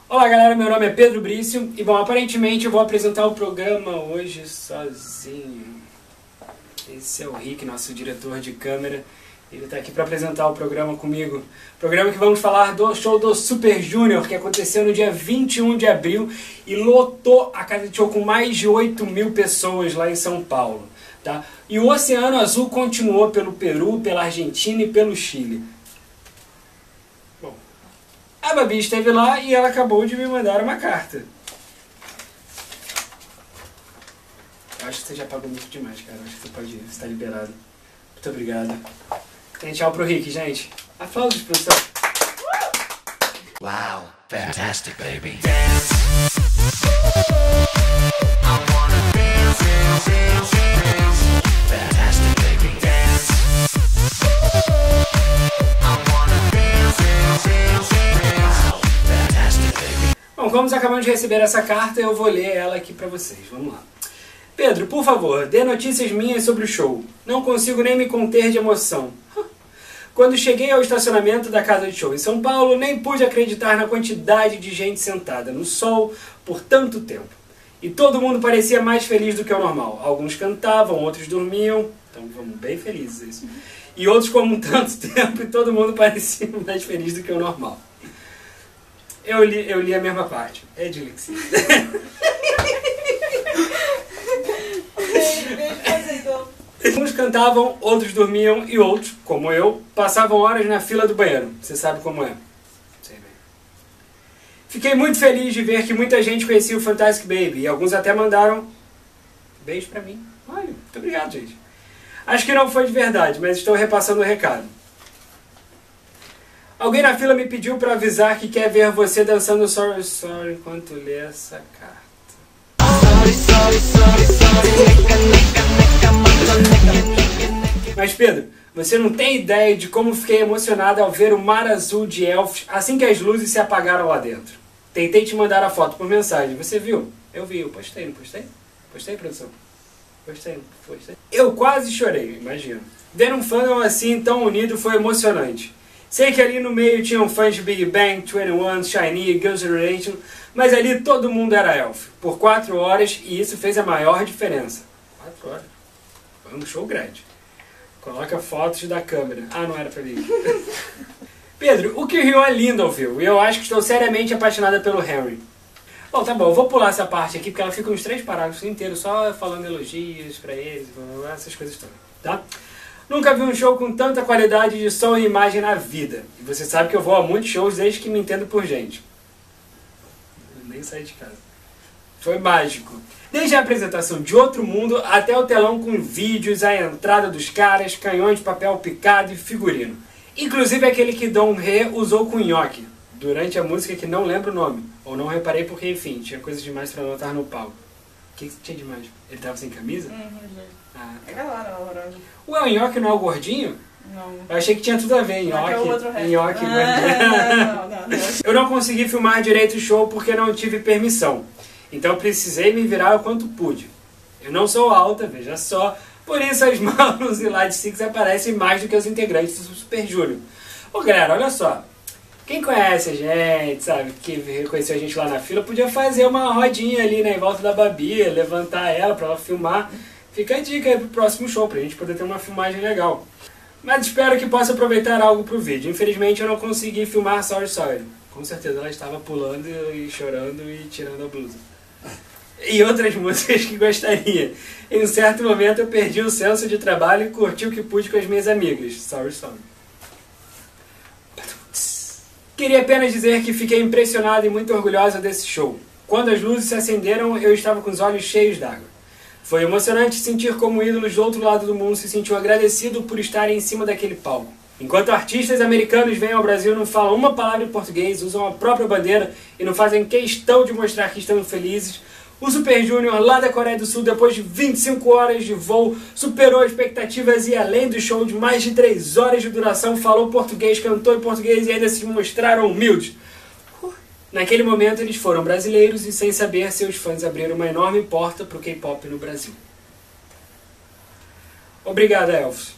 Olá galera, meu nome é Pedro Brício e bom, aparentemente eu vou apresentar o programa hoje sozinho. Esse é o Rick, nosso diretor de câmera. Ele está aqui para apresentar o programa comigo. Programa que vamos falar do show do Super Junior, que aconteceu no dia 21 de abril e lotou a casa de show com mais de 8.000 pessoas lá em São Paulo. Tá? E o Oceano Azul continuou pelo Peru, pela Argentina e pelo Chile. Bom, a Babi esteve lá e ela acabou de me mandar uma carta. Eu acho que você já pagou muito demais, cara. Eu acho que você pode ir, você está liberado. Muito obrigado. Tem tchau pro Rick, gente. Aplausos, produção. Wow, fantastic, baby. Fantastic, baby. Wow, fantastic, baby. Bom, como acabamos de receber essa carta, eu vou ler ela aqui pra vocês. Vamos lá. Pedro, por favor, dê notícias minhas sobre o show. Não consigo nem me conter de emoção. Quando cheguei ao estacionamento da casa de show em São Paulo, nem pude acreditar na quantidade de gente sentada no sol por tanto tempo. E todo mundo parecia mais feliz do que o normal. Alguns cantavam, outros dormiam. Então vamos bem felizes isso. E outros como tanto tempo e todo mundo parecia mais feliz do que o normal. Eu li a mesma parte. É dislexia. Uns cantavam, outros dormiam e outros, como eu, passavam horas na fila do banheiro. Você sabe como é. Sei bem. Fiquei muito feliz de ver que muita gente conhecia o Fantastic Baby e alguns até mandaram beijo pra mim. Olha, muito obrigado, gente. Acho que não foi de verdade, mas estou repassando o recado. Alguém na fila me pediu pra avisar que quer ver você dançando Sorry Sorry enquanto lê essa carta. Mas Pedro, você não tem ideia de como fiquei emocionado ao ver o mar azul de Elfos assim que as luzes se apagaram lá dentro. Tentei te mandar a foto por mensagem, você viu? Eu vi, eu postei, não postei? Postei, produção? Postei. Eu quase chorei, imagino. Ver um fandom assim tão unido foi emocionante. Sei que ali no meio tinham fãs de Big Bang, 21, SHINee, Girls' Generation, mas ali todo mundo era elfo, por 4 horas, e isso fez a maior diferença. 4 horas? Foi um show grande. Coloca fotos da câmera. Ah, não era pra mim. Pedro, o Kyuhyun é lindo ao vivo, e eu acho que estou seriamente apaixonada pelo Henry. Bom, tá bom, eu vou pular essa parte aqui, porque ela fica uns 3 parágrafos inteiros só falando elogios pra eles, essas coisas todas, tá? Nunca vi um show com tanta qualidade de som e imagem na vida. E você sabe que eu vou a muitos shows desde que me entendo por gente. Eu nem saí de casa. Foi mágico. Desde a apresentação de Outro Mundo até o telão com vídeos, a entrada dos caras, canhões de papel picado e figurino. Inclusive aquele que Dom Rê usou com Nhoque, durante a música que não lembro o nome. Ou não reparei porque, enfim, tinha coisas demais pra notar no palco. O que tinha demais? Ele tava sem camisa? Ah, tá. É lá, laranja. Ué, o Nhoque não é o gordinho? Não. Eu achei que tinha tudo a ver, Nhoque. É o outro resto. Nhoque, não. Eu não consegui filmar direito o show porque não tive permissão. Então eu precisei me virar o quanto pude. Eu não sou alta, veja só, por isso as mãos e Light Six aparecem mais do que os integrantes do Super Junior. Ô galera, olha só. Quem conhece a gente, sabe, que reconheceu a gente lá na fila, podia fazer uma rodinha ali, né, em volta da Babi, levantar ela pra ela filmar. Fica a dica aí pro próximo show, pra gente poder ter uma filmagem legal. Mas espero que possa aproveitar algo pro vídeo. Infelizmente eu não consegui filmar Sorry Sorry. Com certeza ela estava pulando e chorando e tirando a blusa. E outras músicas que gostaria. Em um certo momento eu perdi o senso de trabalho e curti o que pude com as minhas amigas. Sorry Sorry. Queria apenas dizer que fiquei impressionada e muito orgulhosa desse show. Quando as luzes se acenderam, eu estava com os olhos cheios d'água. Foi emocionante sentir como ídolos do outro lado do mundo se sentiu agradecido por estarem em cima daquele palco. Enquanto artistas americanos vêm ao Brasil e não falam uma palavra em português, usam a própria bandeira e não fazem questão de mostrar que estão felizes, o Super Junior lá da Coreia do Sul, depois de 25 horas de voo, superou expectativas e além do show de mais de 3 horas de duração, falou português, cantou em português e ainda se mostraram humildes. Naquele momento eles foram brasileiros e sem saber seus fãs abriram uma enorme porta para o K-pop no Brasil. Obrigado, Elvis.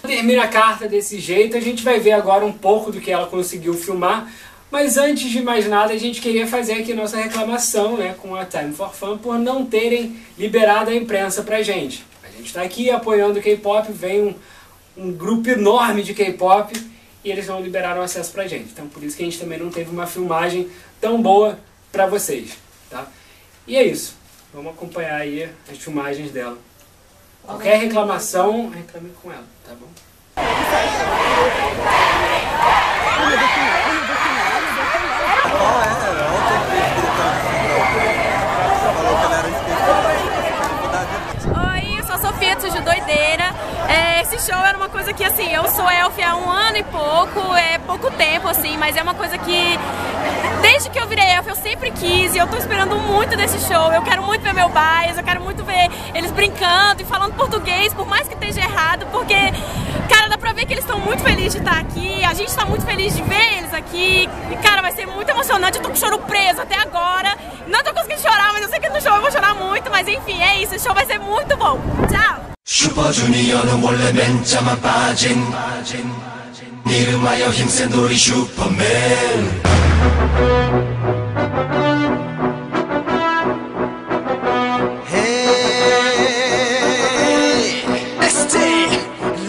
Termina a carta desse jeito, a gente vai ver agora um pouco do que ela conseguiu filmar, mas antes de mais nada a gente queria fazer aqui nossa reclamação, né, com a Time for Fun por não terem liberado a imprensa pra gente. A gente está aqui apoiando o K-pop, vem um grupo enorme de K-pop e eles não liberaram acesso pra gente. Então por isso que a gente também não teve uma filmagem tão boa pra vocês, tá? E é isso. Vamos acompanhar aí as filmagens dela. Qualquer reclamação, reclame com ela, tá bom? Oi, eu sou a Sofia do Estúdio Doideira. Esse show era uma coisa que, assim, eu sou Elf há 1 ano e pouco, é pouco tempo, assim, mas é uma coisa que, desde que eu virei Elf, eu sempre quis e eu tô esperando muito desse show. Eu quero muito ver meu bias, eu quero muito ver eles brincando e falando português, por mais que esteja errado, porque, cara, dá pra ver que eles estão muito felizes de estar aqui, a gente tá muito feliz de ver eles aqui, e, cara, vai ser muito emocionante. Eu tô com o choro preso até agora, não tô conseguindo chorar, mas eu sei que no show eu vou chorar muito, mas enfim, é isso, esse show vai ser muito bom. Tchau! 슈퍼주니어는 원래 맨자만 빠진 이름하여 힘센 우리 슈퍼맨 Hey, let's stay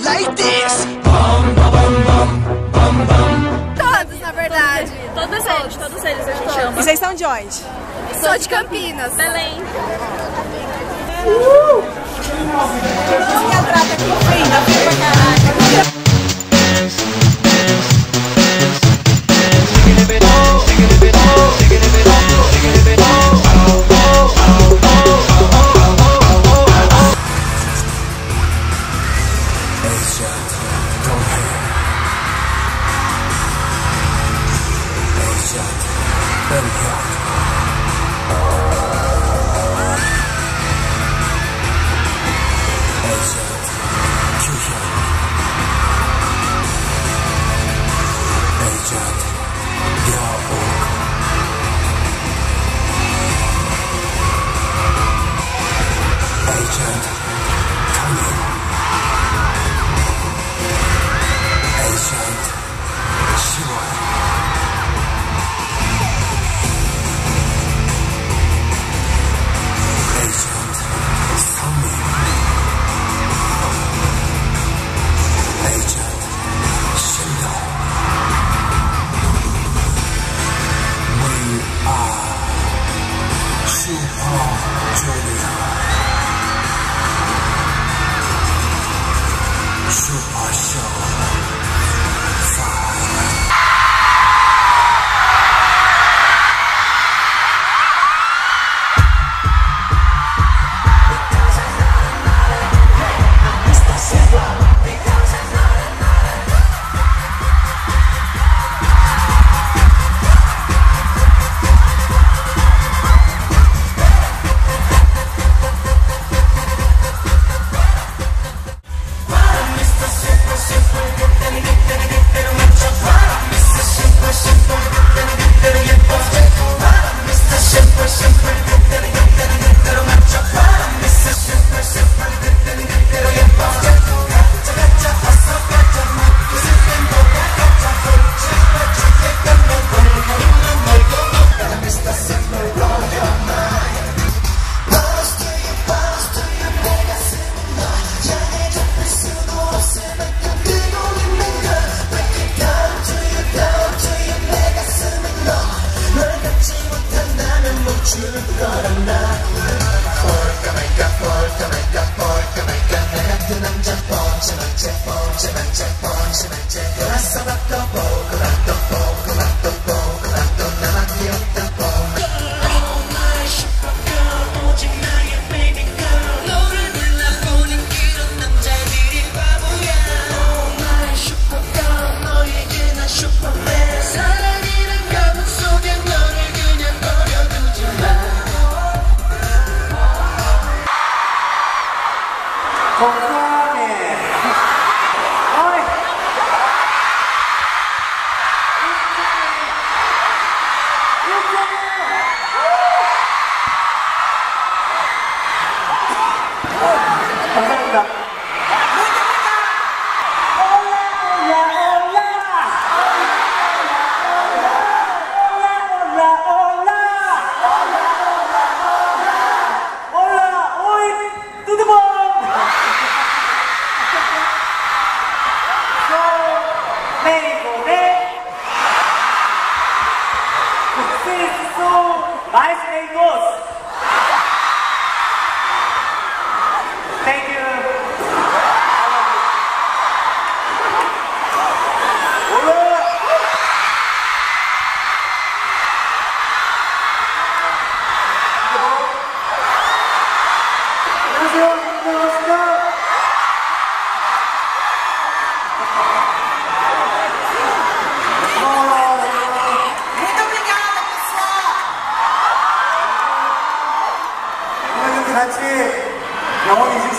like this. Bum bum bum bum bum. Todos, na verdade. Todos eles a gente ama. E vocês são de onde? Sou de Campinas. Belém.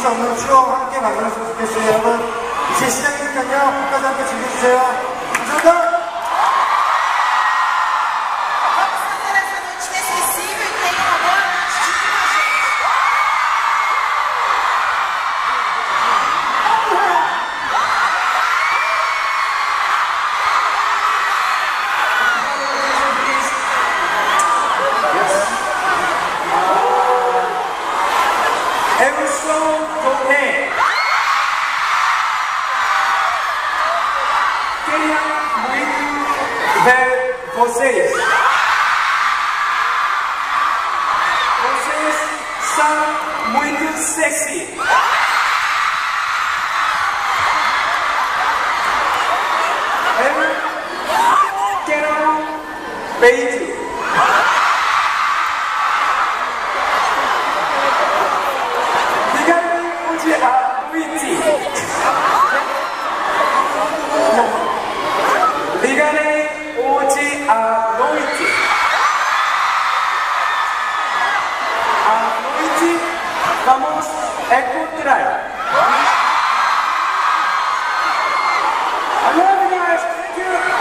수 없는 추억 함께 만들었으면 좋겠어요. 여러분, 이제 시작이니까요. 끝까지 함께 즐겨주세요. 감사합니다. Vocês são muito sexy. Eu quero beijo. Diga-me onde a noite. Diga-me onde a noite. A noite vamos encontrar. I love you guys. Thank you.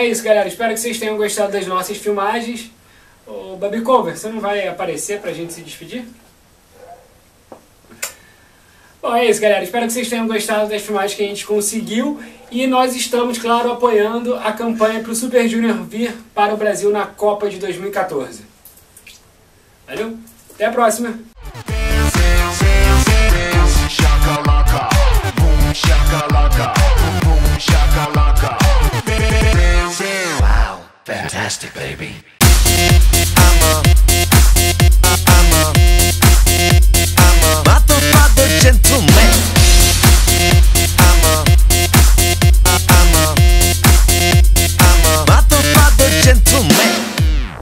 é isso, galera. Espero que vocês tenham gostado das nossas filmagens. Ô, Baby Cover, você não vai aparecer pra gente se despedir? Bom, é isso, galera. Espero que vocês tenham gostado das filmagens que a gente conseguiu. E nós estamos, claro, apoiando a campanha para o Super Junior vir para o Brasil na Copa de 2014. Valeu? Até a próxima! Shakalaka, boom shakalaka, boom shakalaka. Wow, fantastic, baby.